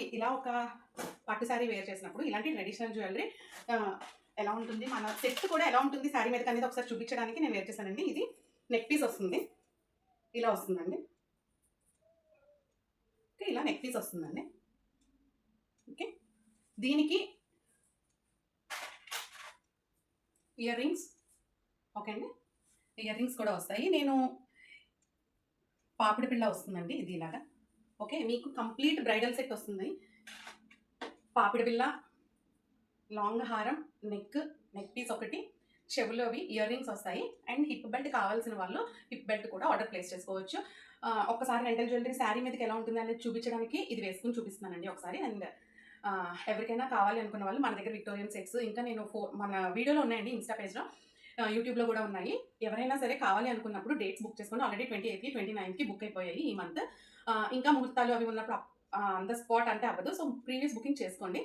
Sorry ఇలా ఒక పట్టు శారీ వేర్ చేసినప్పుడు ఇలాంటి ట్రెడిషనల్ జ్యువెలరీ ఎలా ఉంటుంది, మన సెట్ కూడా ఎలా ఉంటుంది శారీ మీద అనేది ఒకసారి చూపించడానికి నేను వేర్ చేశానండి. ఇది నెక్ పీస్ వస్తుంది, ఇలా వస్తుందండి. ఓకే, ఇలా నెక్ పీస్ వస్తుందండి. ఓకే, దీనికి ఇయర్ రింగ్స్, ఓకే అండి, ఇయర్ రింగ్స్ కూడా వస్తాయి. నేను పాపిడి పిల్ల వస్తుందండి, ఇది ఇలాగా. ఓకే, మీకు కంప్లీట్ బ్రైడల్ సెట్ వస్తుంది. పాపిడి పిల్ల, లాంగ్ హారం, నెక్ పీస్ ఒకటి, చెవులు అవి ఇయర్ రింగ్స్ వస్తాయి. అండ్ హిప్ బెల్ట్ కావాల్సిన వాళ్ళు హిప్ బెల్ట్ కూడా ఆర్డర్ ప్లేస్ చేసుకోవచ్చు. ఒక్కసారి రెంటల్ జ్యువెలరీ శారీ మీదకి ఎలా ఉంటుంది అనేది చూపించడానికి ఇది వేసుకుని చూపిస్తున్నానండి ఒకసారి. అండ్ ఎవరికైనా కావాలి అనుకున్న వాళ్ళు మన దగ్గర విక్టోరియన్ సెట్స్, ఇంకా నేను మన వీడియోలో ఉన్నాయండి, ఇన్స్టా పేజ్లో, యూట్యూబ్లో కూడా ఉన్నాయి. ఎవరైనా సరే కావాలి అనుకున్నప్పుడు డేట్స్ బుక్ చేసుకోండి. ఆల్రెడీ 28కి 29కి బుక్ అయిపోయాయి ఈ మంత్. ఇంకా ముహూర్తాలు అవి ఉన్నప్పుడు ఆన్ ద స్పాట్ అంటే అవ్వదు. సో ప్రీవియస్ బుకింగ్ చేసుకోండి.